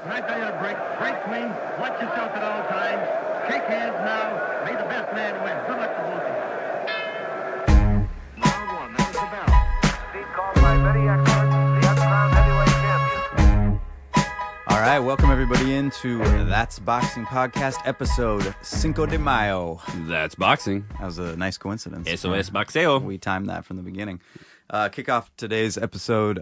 Can I tell you to break clean, watch yourself at all times, shake hands now, may the best man win. Good luck to both of you. Round one, that was the bell. Speed called by many experts, the uncrowned heavyweight champion. All right, welcome everybody into That's Boxing Podcast, episode Cinco de Mayo. That's boxing. That was a nice coincidence. Eso es boxeo. We timed that from the beginning. Kick off today's episode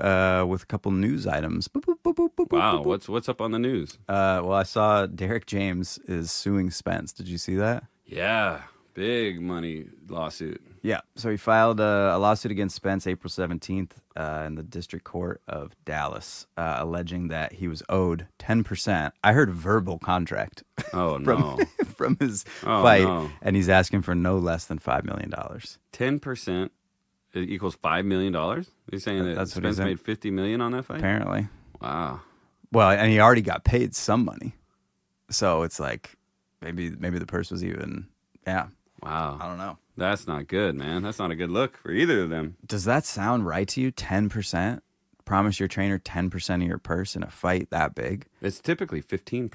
with a couple news items. Boop, boop, boop, boop, boop, Wow, boop, boop. what's up on the news? Well, I saw Derek James is suing Spence. Did you see that? Yeah, big money lawsuit. Yeah, so he filed a lawsuit against Spence April 17th in the District Court of Dallas, alleging that he was owed 10%. I heard verbal contract Oh, from, no. from his Oh, fight, no. and he's asking for no less than $5 million. 10% equals $5 million? You're saying that That's what he's Spence made $50 million on that fight? Apparently. Wow. Well, and he already got paid some money. So it's like maybe the purse was even, yeah, Wow. I don't know. That's not good, man. That's not a good look for either of them. Does that sound right to you? 10%? Promise your trainer 10% of your purse in a fight that big? It's typically 15%.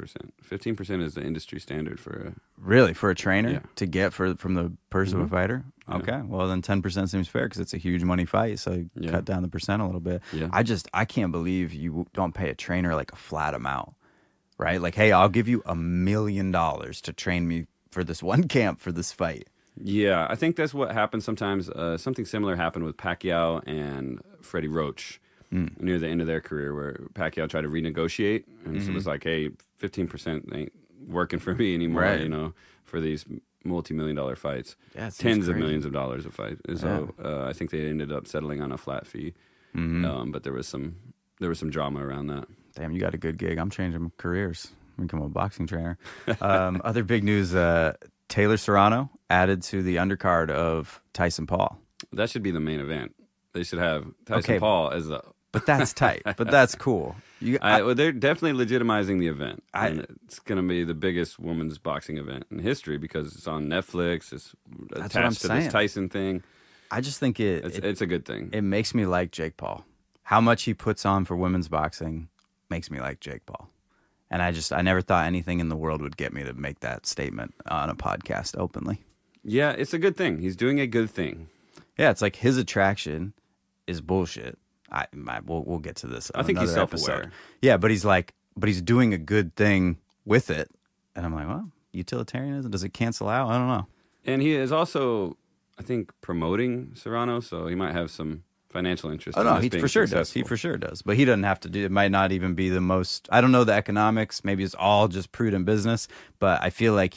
15% is the industry standard for Really, for a trainer Yeah. to get from the purse of a fighter? Yeah. Okay, well then 10% seems fair because it's a huge money fight, so you Yeah. cut down the percent a little bit. Yeah. I can't believe you don't pay a trainer like a flat amount, right? Like, hey, I'll give you $1 million to train me for this one camp for this fight. Yeah, I think that's what happens sometimes. Something similar happened with Pacquiao and Freddie Roach near the end of their career, where Pacquiao tried to renegotiate, and so it was like, hey, 15% ain't working for me anymore, Right. you know, for these multi-million-dollar fights. Yeah, it seems Tens of crazy. millions of dollars a fight. And so I think they ended up settling on a flat fee, but there was some drama around that. Damn, you got a good gig. I'm changing careers. I'm become a boxing trainer. Other big news, Taylor Serrano added to the undercard of Tyson Paul. That should be the main event. They should have Tyson Okay. Paul as the... But that's tight. But that's cool. Well, they're definitely legitimizing the event. And it's going to be the biggest women's boxing event in history because it's on Netflix. It's what I'm attached to saying. this Tyson thing. I just think It's a good thing. it makes me like Jake Paul. How much he puts on for women's boxing makes me like Jake Paul. And I never thought anything in the world would get me to make that statement on a podcast openly. Yeah, it's a good thing. He's doing a good thing. Yeah, it's like his attraction is bullshit. We'll get to this. I think he's another self-aware. episode. Yeah, but he's doing a good thing with it, and I'm like, well, utilitarianism, does it cancel out? I don't know. And he is also, I think, promoting Serrano, so he might have some financial interest Oh in no, this he being for sure does. He successful. for sure does. But he doesn't have to do. It might not even be the most. I don't know the economics. Maybe it's all just prudent business. But I feel like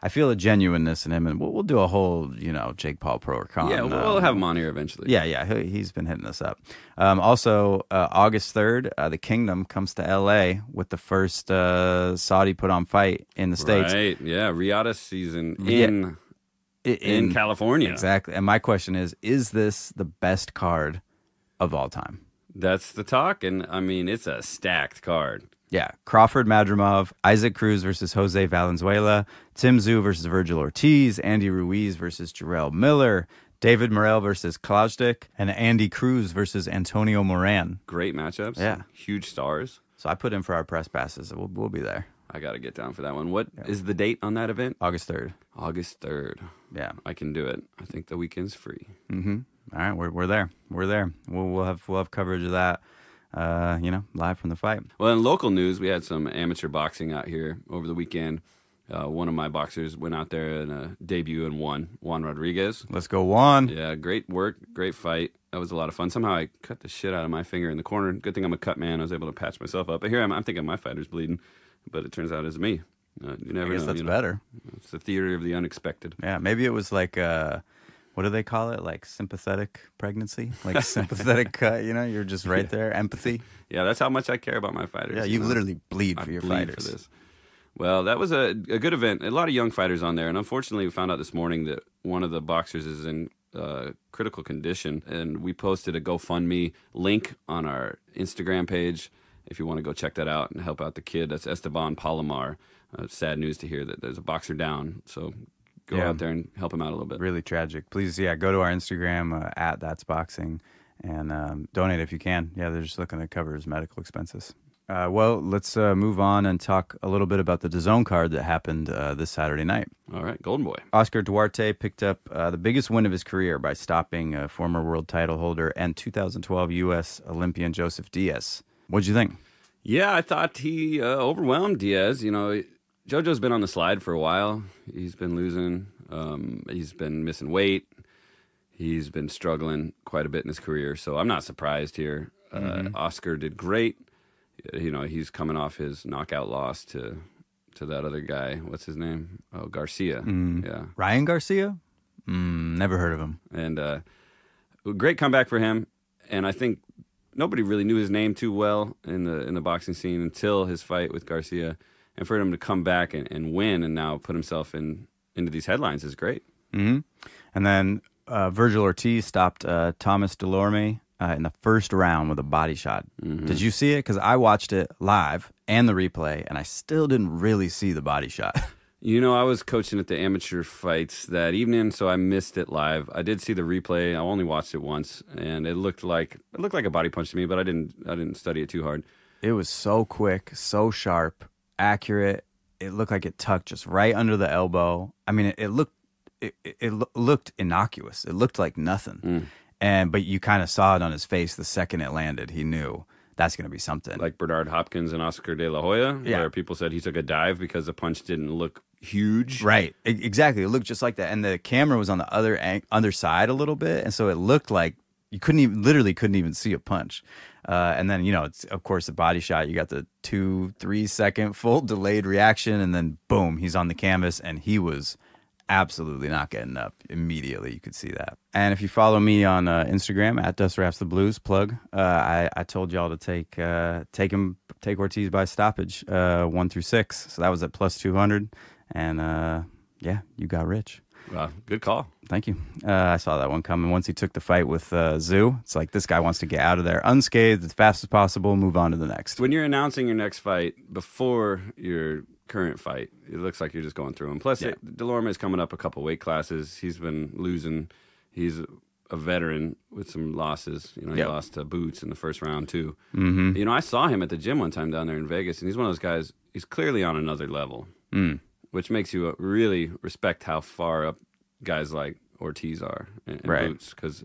I feel a genuineness in him, and we'll do a whole Jake Paul pro or con. Yeah, we'll have him on here eventually. Yeah, he's been hitting us up. Also, August 3rd, the Kingdom comes to L.A. with the first Saudi put-on fight in the States. Right, yeah, Riyadh season Yeah. in California. Exactly. And my question is this the best card of all time? That's the talk, and I mean, it's a stacked card. Yeah, Crawford Madrimov, Isaac Cruz versus Jose Valenzuela, Tim Tszyu versus Virgil Ortiz, Andy Ruiz versus Jarrell Miller, David Morrell versus Klausdick, and Andy Cruz versus Antonio Moran. Great matchups. Yeah. Huge stars. So I put in for our press passes. We'll be there. I got to get down for that one. What is the date on that event? August 3rd. August 3rd. Yeah. I can do it. I think the weekend's free. Mm-hmm. All right, we're there. We're there. We'll have coverage of that. Live from the fight. Well, in local news, we had some amateur boxing out here over the weekend. One of my boxers went out there in a debut and won, Juan Rodriguez. Let's go, Juan. Yeah, great work, great fight. That was a lot of fun. Somehow I cut the shit out of my finger in the corner. Good thing I'm a cut man. I was able to patch myself up. But here I'm thinking my fighter's bleeding, but it turns out it's me. You never I guess know. that's better. It's the theory of the unexpected. Yeah, maybe it was like what do they call it? Like sympathetic pregnancy, like sympathetic cut. You're just right there. Empathy. Yeah, that's how much I care about my fighters. Yeah, you know? literally bleed I for your bleed fighters. for this. Well, that was a good event. A lot of young fighters on there, and unfortunately, we found out this morning that one of the boxers is in critical condition, and we posted a GoFundMe link on our Instagram page if you want to go check that out and help out the kid. That's Esteban Palomar. Sad news to hear that there's a boxer down, so go out there and help him out a little bit. Really tragic. Please, go to our Instagram at That's Boxing and donate if you can. Yeah, they're just looking to cover his medical expenses. Well, let's move on and talk a little bit about the DAZN card that happened this Saturday night. All right, Golden Boy. Oscar Duarte picked up the biggest win of his career by stopping former world title holder and 2012 U.S. Olympian Joseph Diaz. What'd you think? Yeah, I thought he overwhelmed Diaz. You know, JoJo's been on the slide for a while. He's been losing. He's been missing weight. He's been struggling quite a bit in his career, so I'm not surprised here. Oscar did great. You know, he's coming off his knockout loss to that other guy. What's his name? Oh, Garcia. Yeah, Ryan Garcia? Never heard of him. And great comeback for him. And I think nobody really knew his name too well in the boxing scene until his fight with Garcia. And for him to come back and win and now put himself into these headlines is great. And then Virgil Ortiz stopped Thomas Delorme in the first round with a body shot. Did you see it? Because I watched it live and the replay, and I still didn't really see the body shot. You know, I was coaching at the amateur fights that evening, so I missed it live. I did see the replay. I only watched it once, and it looked like a body punch to me, but I didn't study it too hard. It was so quick, so sharp, accurate. It looked like it tucked just right under the elbow. I mean, it looked innocuous. It looked like nothing. But you kind of saw it on his face the second it landed. He knew that's going to be something. Like Bernard Hopkins and Oscar De La Hoya, where people said he took a dive because the punch didn't look huge. Right. Exactly. It looked just like that. And the camera was on the other side a little bit. And so it looked like you literally couldn't even see a punch. And then, you know, it's, of course, the body shot. You got the 2-3 second full delayed reaction. And then, boom, he's on the canvas. And he was absolutely not getting up immediately. You could see that. And if you follow me on Instagram at DustRapsTheBlues, plug, I told y'all to take Ortiz by stoppage 1 through 6. So that was at plus 200. And yeah, you got rich. Wow, good call. Thank you. I saw that one coming. Once he took the fight with Zoo, it's like this guy wants to get out of there unscathed as fast as possible, move on to the next. When you're announcing your next fight before your current fight, it looks like you're just going through them. Plus, Delorme is coming up a couple weight classes. He's been losing. He's a veteran with some losses. You know, he lost to Boots in the first round too. You know, I saw him at the gym one time down there in Vegas, and he's one of those guys. He's clearly on another level, which makes you really respect how far up guys like Ortiz are and Boots. Because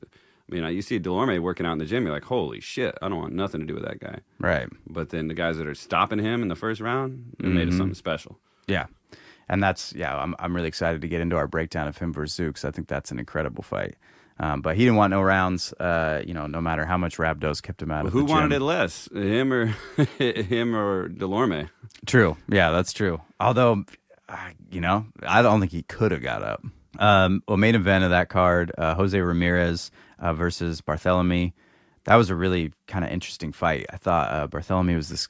I mean, you see Delorme working out in the gym, you're like, holy shit, I don't want nothing to do with that guy. Right. But then the guys that are stopping him in the first round, it made it something special. Yeah. And that's, I'm really excited to get into our breakdown of him versus Zoo, because I think that's an incredible fight. But he didn't want no rounds, no matter how much Rabdos kept him out of the gym. Who wanted it less, him or Delorme? True. Yeah, that's true. Although, I don't think he could have got up. Main event of that card, Jose Ramirez versus Barthélemy. That was a really kind of interesting fight. I thought Barthélemy was this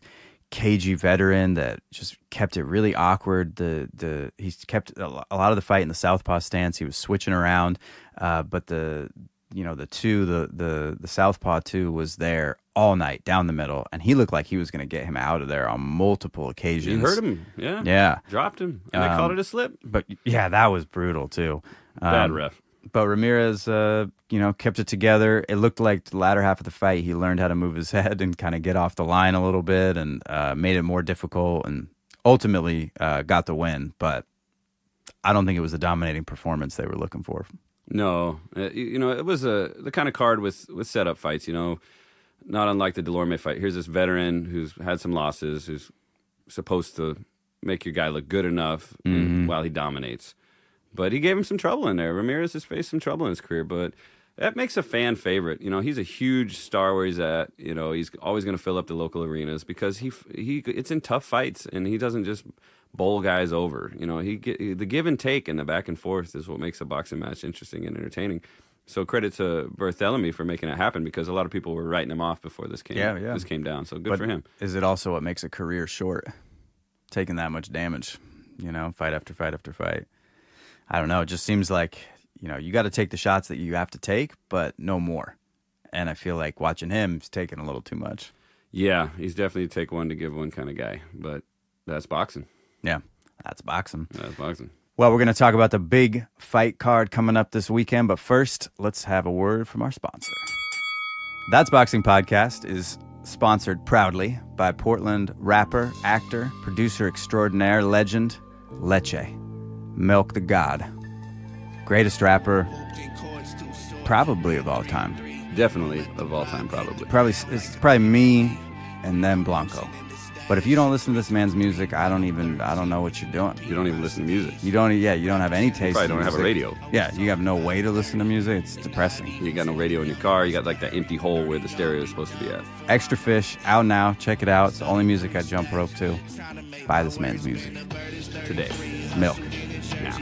cagey veteran that just kept it really awkward. He kept a lot of the fight in the southpaw stance. He was switching around, but the southpaw too was there all night down the middle, and he looked like he was going to get him out of there on multiple occasions. You heard him, yeah, dropped him, and they called it a slip. But yeah, that was brutal too. Bad ref. But Ramirez, kept it together. It looked like the latter half of the fight, he learned how to move his head and kind of get off the line a little bit, and made it more difficult, and ultimately got the win. But I don't think it was the dominating performance they were looking for. No, it was the kind of card with setup fights. Not unlike the Delorme fight. Here's this veteran who's had some losses, who's supposed to make your guy look good enough while he dominates. But he gave him some trouble in there. Ramirez has faced some trouble in his career, but that makes a fan favorite. He's a huge star where he's at. He's always going to fill up the local arenas because it's in tough fights, and he doesn't just bowl guys over. The give and take and the back and forth is what makes a boxing match interesting and entertaining. So credit to Barthélemy for making it happen, because a lot of people were writing him off before this came down. So good for him. Is it also what makes a career short? Taking that much damage, fight after fight after fight. I don't know. It just seems like, you got to take the shots that you have to take, but no more. And I feel like watching him, he's taking a little too much. Yeah, he's definitely take one to give one kind of guy. But that's boxing. Yeah, that's boxing. That's boxing. Well, we're going to talk about the big fight card coming up this weekend. But first, let's have a word from our sponsor. That's Boxing Podcast is sponsored proudly by Portland rapper, actor, producer extraordinaire, legend, Leche. Milk the God. Greatest rapper probably of all time. Definitely of all time, probably. It's probably me and then Blanco. But if you don't listen to this man's music, I don't know what you're doing. You don't even listen to music. You don't have any taste. You probably don't in have a music. radio. Yeah, you have no way to listen to music. It's depressing. You got no radio in your car. You got like that empty hole where the stereo is supposed to be at. Extra Fish, out now. Check it out. It's the only music I jump rope to. Buy this man's music. Today. Milk. Now.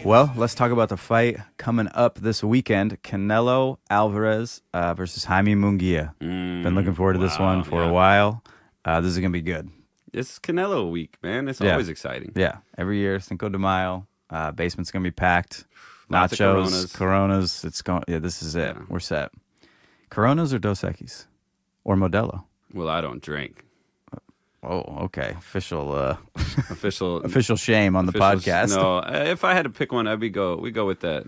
Well, let's talk about the fight coming up this weekend. Canelo Álvarez versus Jaime Mungia. Been looking forward to this one for a while. This is going to be good. It's Canelo week, man. It's always exciting. Yeah, every year, Cinco de Mayo. Basement's going to be packed. Lots of Nachos, Coronas. It's going. Yeah, this is it. Yeah. We're set. Coronas or Dos Equis? Or Modelo? Well, I don't drink. Oh, okay. Official shame on the podcast. No, if I had to pick one, we go with that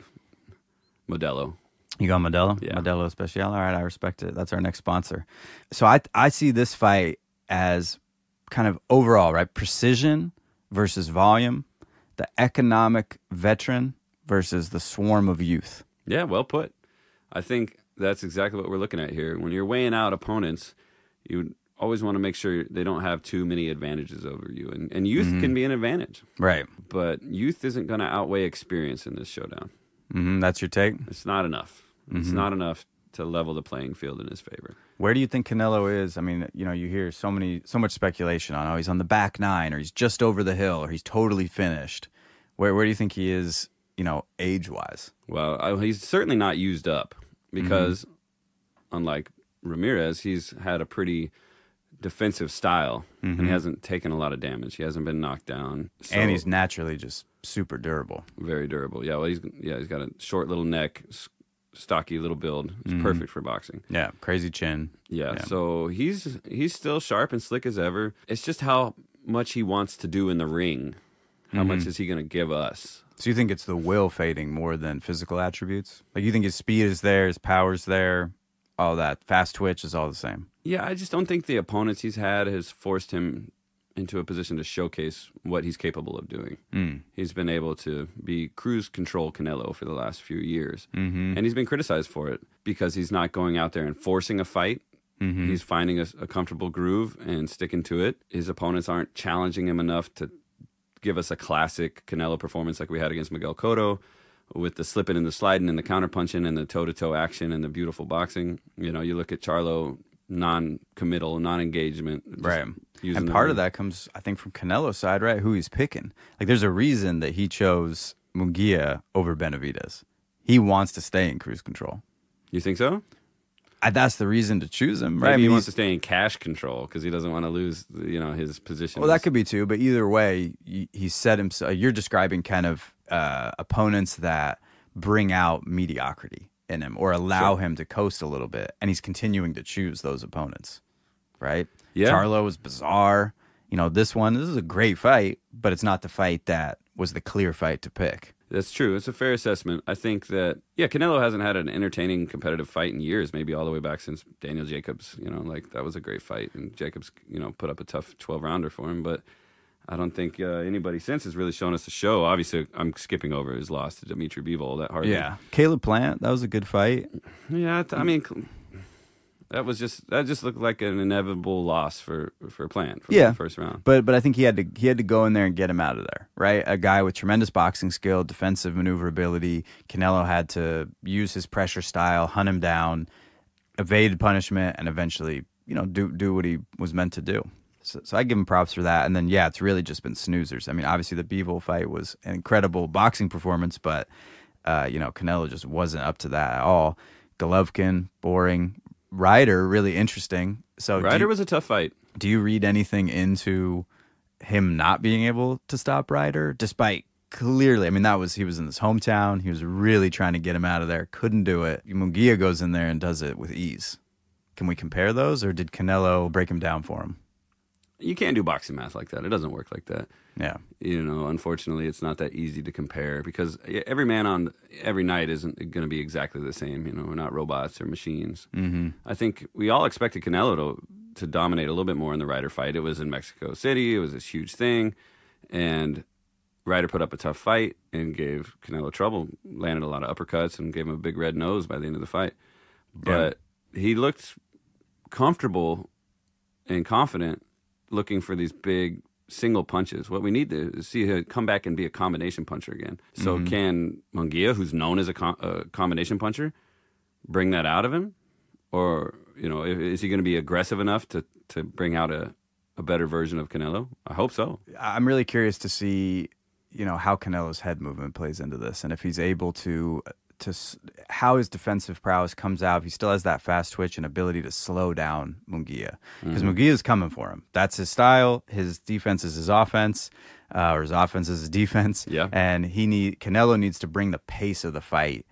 Modelo. You go Modelo? Yeah. Modelo Especial. All right, I respect it. That's our next sponsor. So I see this fight as kind of overall, right? Precision versus volume, the economic veteran versus the swarm of youth. Yeah, well put. I think that's exactly what we're looking at here. When you're weighing out opponents, you always want to make sure they don't have too many advantages over you. And youth can be an advantage. Right. But youth isn't going to outweigh experience in this showdown. That's your take? It's not enough. It's not enough to level the playing field in his favor. Where do you think Canelo is? I mean, you hear so much speculation on, he's on the back nine, or he's just over the hill, or he's totally finished. Where do you think he is, age-wise? Well, he's certainly not used up because, unlike Ramirez, he's had a pretty defensive style and he hasn't taken a lot of damage. He hasn't been knocked down. And he's naturally just super durable. Very durable. Yeah, well, he's got a short little neck, stocky little build. It's perfect for boxing. Yeah, crazy chin. Yeah, so he's still sharp and slick as ever. It's just how much he wants to do in the ring. How much is he going to give us? So you think it's the will fading more than physical attributes? Like, you think his speed is there, his power's there, all that fast twitch is all the same? Yeah, I just don't think the opponents he's had has forced him into a position to showcase what he's capable of doing. He's been able to be cruise control Canelo for the last few years. And he's been criticized for it because he's not going out there and forcing a fight. He's finding a comfortable groove and sticking to it. His opponents aren't challenging him enough to give us a classic Canelo performance like we had against Miguel Cotto, with the slipping and the sliding and the counter-punching and the toe-to-toe action and the beautiful boxing. You look at Charlo, non-committal, non-engagement. Right. And part of that comes, I think, from Canelo's side, right? Who he's picking. Like, there's a reason that he chose Mungia over Benavidez. He wants to stay in cruise control. You think so? That's the reason to choose him, right? Maybe he wants to stay in cash control because he doesn't want to lose, his position. Well, that could be too, but either way, he set himself. You're describing kind of opponents that bring out mediocrity in him or allow him to coast a little bit, and he's continuing to choose those opponents, right? Yeah. Charlo was bizarre. This is a great fight, but it's not the fight that was the clear fight to pick. That's true. It's a fair assessment. I think that, Canelo hasn't had an entertaining competitive fight in years, maybe all the way back since Daniel Jacobs. That was a great fight, and Jacobs, put up a tough 12-rounder for him, but I don't think anybody since has really shown us a show. Obviously, I'm skipping over his loss to Dimitri Bivol. That hardly. Yeah, Caleb Plant, that was a good fight. Yeah, I mean, that just looked like an inevitable loss for Plant from the first round. But I think he had to go in there and get him out of there, right? A guy with tremendous boxing skill, defensive maneuverability. Canelo had to use his pressure style, hunt him down, evade punishment, and eventually, do what he was meant to do. So I give him props for that. And then, it's really just been snoozers. I mean, obviously the Bivol fight was an incredible boxing performance, but, Canelo just wasn't up to that at all. Golovkin, boring. Ryder, really interesting. So Ryder was a tough fight. Do you read anything into him not being able to stop Ryder, despite clearly, he was in his hometown. He was really trying to get him out of there. Couldn't do it. Mungia goes in there and does it with ease. Can we compare those, or did Canelo break him down for him? you can't do boxing math like that. It doesn't work like that. Yeah. Unfortunately, it's not that easy to compare because every man on every night isn't going to be exactly the same. We're not robots or machines. Mm-hmm. I think we all expected Canelo to dominate a little bit more in the Ryder fight. It was in Mexico City. It was this huge thing. And Ryder put up a tough fight and gave Canelo trouble, landed a lot of uppercuts and gave him a big red nose by the end of the fight. But he looked comfortable and confident looking for these big single punches. What we need to see him come back and be a combination puncher again. So can Mungia, who's known as a combination puncher, bring that out of him? Or, is he going to be aggressive enough to bring out a better version of Canelo? I hope so. I'm really curious to see, how Canelo's head movement plays into this, and if he's able to how his defensive prowess comes out. If he still has that fast twitch and ability to slow down Mungia, because Mungia's coming for him. That's his style. His defense is his offense, or his offense is his defense. Yeah, and Canelo needs to bring the pace of the fight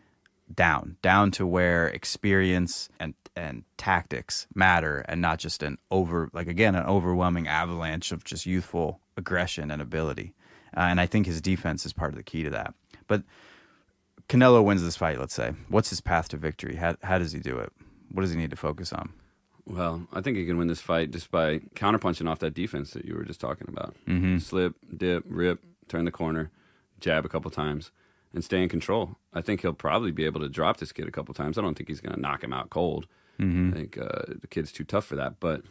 down to where experience and tactics matter, and not just an overwhelming avalanche of just youthful aggression and ability. And I think his defense is part of the key to that. But Canelo wins this fight, let's say. What's his path to victory? How does he do it? What does he need to focus on? Well, I think he can win this fight just by counterpunching off that defense that you were just talking about. Mm-hmm. Slip, dip, rip, turn the corner, jab a couple times, and stay in control. I think he'll probably be able to drop this kid a couple times. I don't think he's going to knock him out cold. Mm-hmm. I think the kid's too tough for that, but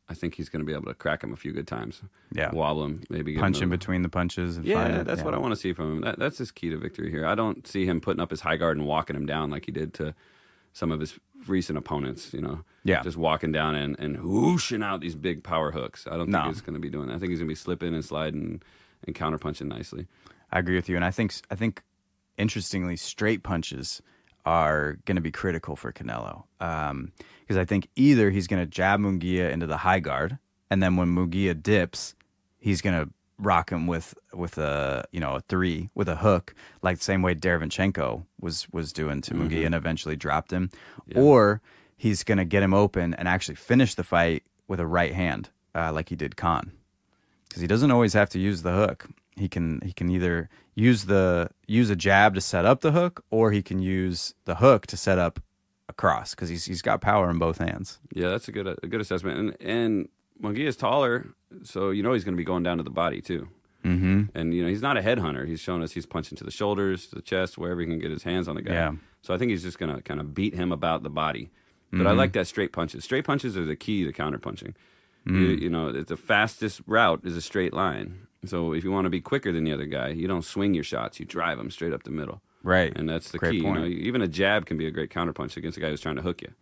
I think he's going to be able to crack him a few good times. Yeah. Wobble him, maybe get punch him between the punches. And find it. That's what I want to see from him. That's his key to victory here. I don't see him putting up his high guard and walking him down like he did to some of his recent opponents, just walking down and whooshing out these big power hooks. I don't think he's going to be doing that. I think he's going to be slipping and sliding and counterpunching nicely. I agree with you. And I think interestingly, straight punches are going to be critical for Canelo. Because I think either he's going to jab Mungia into the high guard, and then when Mungia dips, he's going to rock him with a three with a hook, like the same way Derevyanchenko was doing to Mungia and eventually dropped him. Yeah. Or he's going to get him open and actually finish the fight with a right hand, like he did Khan. Because he doesn't always have to use the hook. He can either use a jab to set up the hook, or he can use the hook to set up a cross, because he's got power in both hands. Yeah, that's a good assessment. And Mungia is taller, so he's going to be going down to the body too. Mm-hmm. And he's not a headhunter. He's shown us he's punching to the shoulders, to the chest, wherever he can get his hands on the guy. Yeah. So I think he's just going to kind of beat him about the body. But I like that straight punches. Straight punches are the key to counterpunching. The fastest route is a straight line. So if you want to be quicker than the other guy, you don't swing your shots. You drive them straight up the middle. Right. And that's the Great key. point. Even a jab can be a great counterpunch against a guy who's trying to hook you.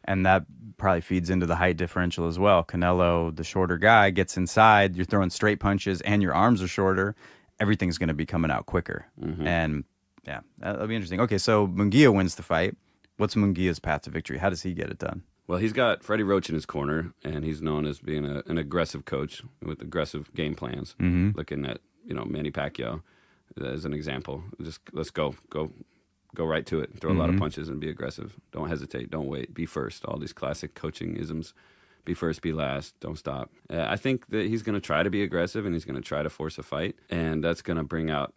And that probably feeds into the height differential as well. Canelo, the shorter guy, gets inside. You're throwing straight punches and your arms are shorter. Everything's going to be coming out quicker. Mm-hmm. And yeah, that'll be interesting. Okay, so Mungia wins the fight. What's Mungia's path to victory? How does he get it done? Well, he's got Freddie Roach in his corner, and he's known as being an aggressive coach with aggressive game plans. Mm-hmm. Looking at Manny Pacquiao as an example. Just let's go right to it. Throw a lot of punches and be aggressive. Don't hesitate. Don't wait. Be first. All these classic coaching isms. Be first, be last. Don't stop. I think that he's going to try to be aggressive, and he's going to try to force a fight, and that's going to bring out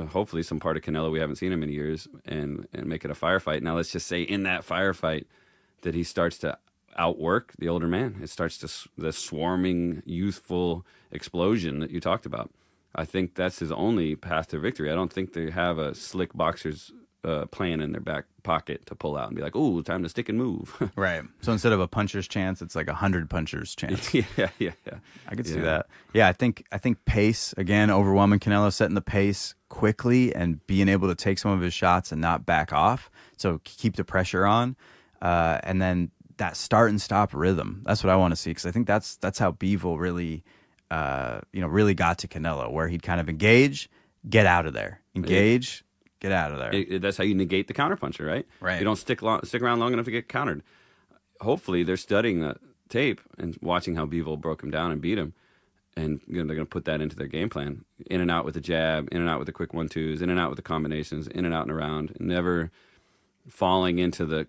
hopefully some part of Canelo we haven't seen in many years, and make it a firefight. Now, let's just say in that firefight that he starts to outwork the older man. It starts the swarming, youthful explosion that you talked about. I think that's his only path to victory. I don't think they have a slick boxer's plan in their back pocket to pull out and be like, "Ooh, time to stick and move." Right. So instead of a puncher's chance, it's like 100 punchers' chance. yeah. I could see that. Yeah, I think pace, again, overwhelming Canelo, setting the pace quickly and being able to take some of his shots and not back off. So keep the pressure on, and then that start and stop rhythm. That's what I want to see, because I think that's how Bivol really got to Canelo, where he'd kind of engage, get out of there, engage. Get out of there. That's how you negate the counterpuncher, right? Right. You don't stick around long enough to get countered. Hopefully, they're studying the tape and watching how Bivol broke him down and beat him, and they're going to put that into their game plan. In and out with the jab, in and out with the quick 1-2s, in and out with the combinations, in and out and around, never falling into the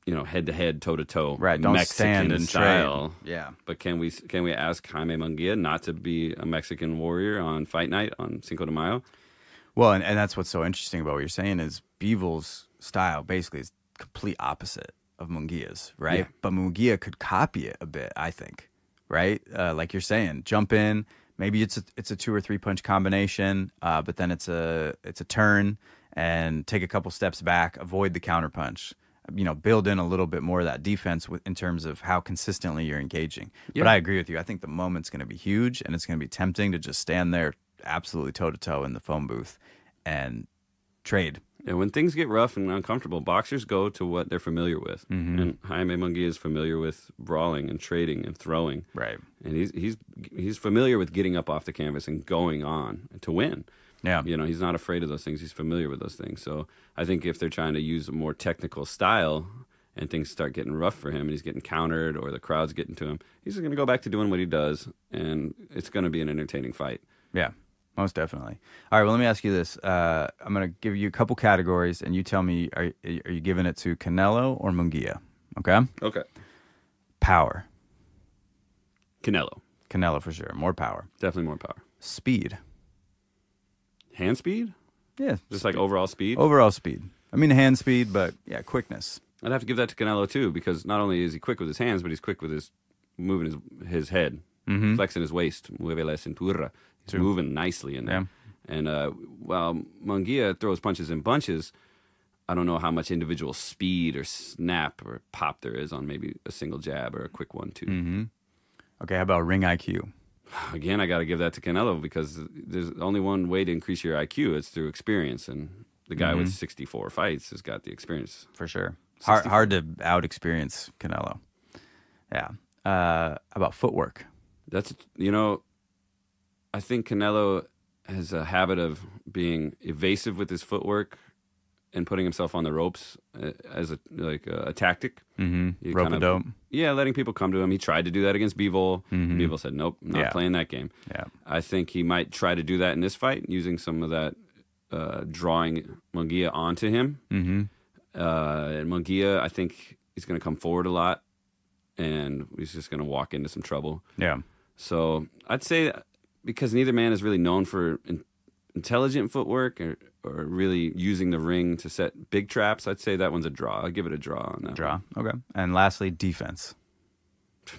head-to-head, toe-to-toe, Right, don't Mexican stand and style. trade. Yeah. But can we ask Jaime Mungia not to be a Mexican warrior on fight night on Cinco de Mayo? Well, and that's what's so interesting about what you're saying is Bivol style basically is complete opposite of Mungia's, right? Yeah. But Mungia could copy it a bit, I think, right? Like you're saying, jump in. Maybe it's a 2 or 3 punch combination, but then it's a turn and take a couple steps back, avoid the counter punch. Build in a little bit more of that defense in terms of how consistently you're engaging. Yeah. But I agree with you. I think the moment's going to be huge, and it's going to be tempting to just stand there absolutely toe-to-toe in the phone booth and trade. Yeah, when things get rough and uncomfortable, boxers go to what they're familiar with. Mm-hmm. And Jaime Mungia is familiar with brawling and trading and throwing. Right. And he's familiar with getting up off the canvas and going on to win. Yeah. He's not afraid of those things. He's familiar with those things. So I think if they're trying to use a more technical style and things start getting rough for him and he's getting countered or the crowd's getting to him, he's just going to go back to doing what he does, and it's going to be an entertaining fight. Yeah, most definitely. All right, well, let me ask you this. I'm going to give you a couple categories, and you tell me, are you giving it to Canelo or Mungia? Okay? Okay. Power. Canelo. Canelo for sure. More power. Definitely more power. Speed. Hand speed? Yeah. Just like overall speed? Overall speed. I mean hand speed, but yeah, quickness. I'd have to give that to Canelo too, because not only is he quick with his hands, but he's quick with his moving his head, flexing his waist. Mueve la cintura. He's moving nicely in there. Yeah. And while Mungia throws punches in bunches, I don't know how much individual speed or snap or pop there is on maybe a single jab or a quick 1-2. Okay, how about ring IQ? Again, I got to give that to Canelo, because there's only one way to increase your IQ. It's through experience, and the guy with 64 fights has got the experience. For sure. Hard to out-experience Canelo. Yeah. How about footwork? That's, I think Canelo has a habit of being evasive with his footwork and putting himself on the ropes as a tactic. Mm-hmm. Rope-a-dope. Yeah, letting people come to him. He tried to do that against Bivol. Bivol said, nope, not playing that game. Yeah. I think he might try to do that in this fight, using some of that drawing Mungia onto him. And Mungia, I think he's going to come forward a lot, and he's just going to walk into some trouble. Yeah. So I'd say, because neither man is really known for intelligent footwork or really using the ring to set big traps, I'd say that one's a draw. I'd give it a draw on that. Draw. Okay. And lastly, defense.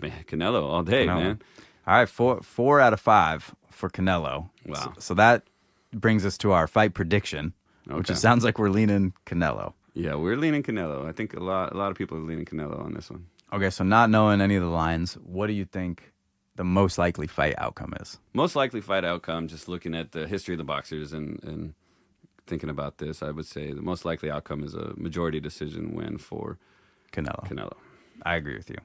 Man, Canelo all day, man. All right, 4 out of 5 for Canelo. Wow. So that brings us to our fight prediction, which Okay. it sounds like we're leaning Canelo. Yeah, we're leaning Canelo. I think a lot of people are leaning Canelo on this one. Okay, so not knowing any of the lines, what do you think the most likely fight outcome is? Most likely fight outcome, just looking at the history of the boxers and thinking about this, I would say the most likely outcome is a majority decision win for Canelo. I agree with you.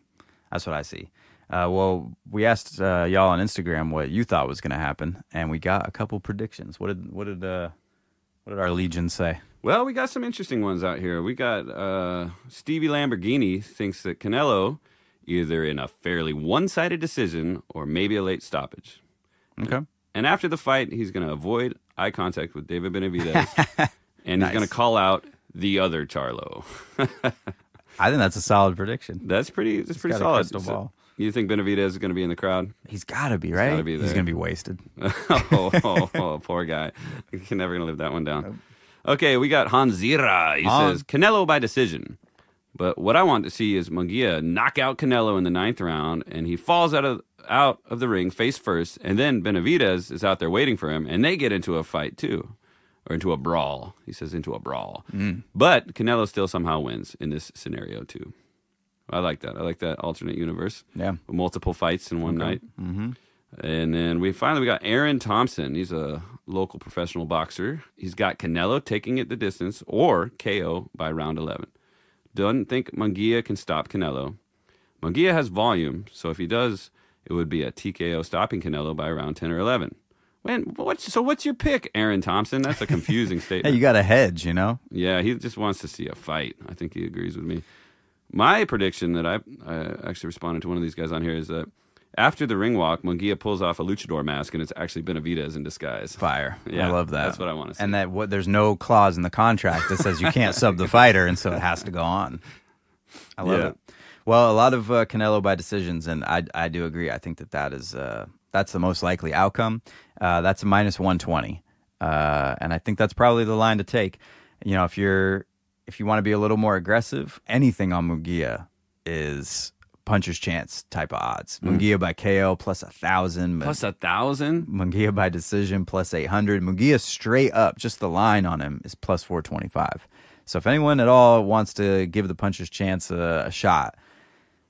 That's what I see. Well, we asked y'all on Instagram what you thought was going to happen, and we got a couple predictions. What did our legion say? Well, we got some interesting ones out here. We got Stevie Lamborghini thinks that Canelo, either in a fairly one-sided decision or maybe a late stoppage. Okay. And after the fight, he's going to avoid eye contact with David Benavidez, and Nice. he's going to call out the other Charlo. I think that's a solid prediction. That's pretty got a solid. crystal ball. You think Benavidez is going to be in the crowd? He's got to be, right? gotta be He's there. going to be wasted. Poor guy. He's never going to live that one down. Okay, we got Hanzira. He Han. says, Canelo by decision. But what I want to see is Mungia knock out Canelo in the 9th round, and he falls out of the ring face first, and then Benavidez is out there waiting for him, and they get into a fight too. Or into a brawl. He says into a brawl. But Canelo still somehow wins in this scenario too. I like that. I like that alternate universe. Yeah. Multiple fights in one night. And then we got Aaron Thompson. He's a local professional boxer. He's got Canelo taking it the distance or KO by round 11. Doesn't think Mungia can stop Canelo. Mungia has volume, so if he does, it would be a TKO stopping Canelo by round 10 or 11. What's your pick, Aaron Thompson? That's a confusing Hey, statement. you got a hedge, you know? Yeah, he just wants to see a fight. I think he agrees with me. My prediction that I actually responded to one of these guys on here is that after the ring walk, Mungia pulls off a luchador mask, and it's actually Benavidez in disguise. Fire. Yeah, I love that. that's what I wanna see. And there's no clause in the contract that says you can't sub the fighter, and so it has to go on. I love it. Well, a lot of Canelo by decisions, and I do agree. I think that's the most likely outcome. That's a minus 120, and I think that's probably the line to take. You know, if you want to be a little more aggressive, anything on Mungia is puncher's chance type of odds. Mungia by KO plus 1,000. Plus 1,000? Mungia by decision plus 800. Mungia straight up, just the line on him is plus 425. So if anyone at all wants to give the puncher's chance a shot,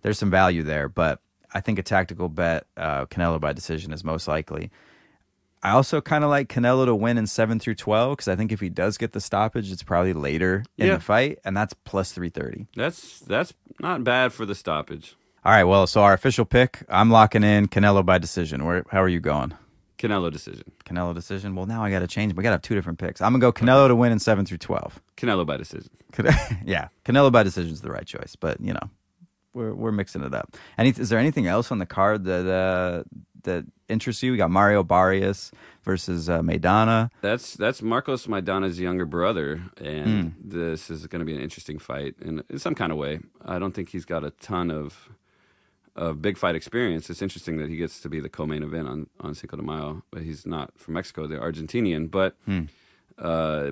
there's some value there. But I think a tactical bet, Canelo by decision is most likely. I also kind of like Canelo to win in 7 through 12 because I think if he does get the stoppage, it's probably later in the fight, and that's plus 330. That's not bad for the stoppage. All right, well, so our official pick, I'm locking in Canelo by decision. How are you going? Canelo decision. Canelo decision? Well, now I got to change. We got to have two different picks. I'm going to go Canelo to win in 7 through 12. Canelo by decision. Yeah, Canelo by decision is the right choice, but, you know, we're mixing it up. Is there anything else on the card that interests you? We got Mario Barrios versus Maidana. That's Marcos Maidana's younger brother, and this is going to be an interesting fight in some kind of way. I don't think he's got a ton of big fight experience. It's interesting that he gets to be the co-main event on Cinco de Mayo, but he's not from Mexico, they're Argentinian. But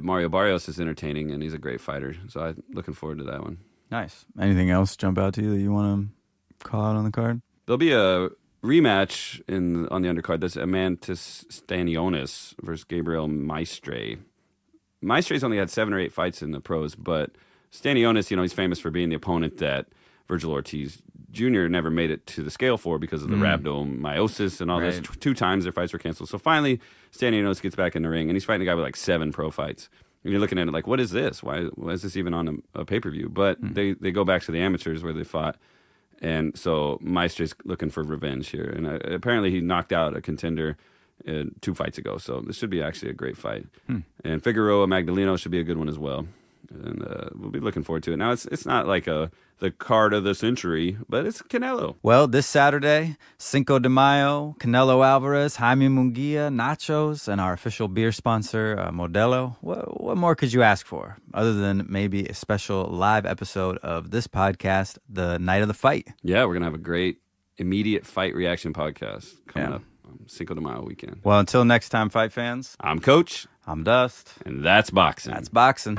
Mario Barrios is entertaining, and he's a great fighter, so I'm looking forward to that one. Nice. Anything else jump out to you that you want to call out on the card? There'll be a rematch on the undercard. That's Amantis Stanionis versus Gabriel Maestre. Maestre's only had 7 or 8 fights in the pros, but Stanionis, you know, he's famous for being the opponent that Virgil Ortiz Jr. never made it to the scale for because of the rhabdomyosis and all this. 2 times their fights were canceled. So finally, Stanionis gets back in the ring, and he's fighting a guy with like 7 pro fights. And you're looking at it like, what is this? Why is this even on a pay-per-view? But they go back to the amateurs where they fought. And so Maestre's looking for revenge here. And apparently he knocked out a contender 2 fights ago. So this should be actually a great fight. And Figueroa Magdaleno should be a good one as well. And we'll be looking forward to it. Now, it's not like the card of the century, but it's Canelo. Well, this Saturday, Cinco de Mayo, Canelo Álvarez, Jaime Mungia, nachos, and our official beer sponsor, Modelo. What more could you ask for other than maybe a special live episode of this podcast the night of the fight? Yeah, we're going to have a great immediate fight reaction podcast coming up on Cinco de Mayo weekend. Well, until next time, fight fans. I'm Coach. I'm Dust. And that's boxing. That's boxing.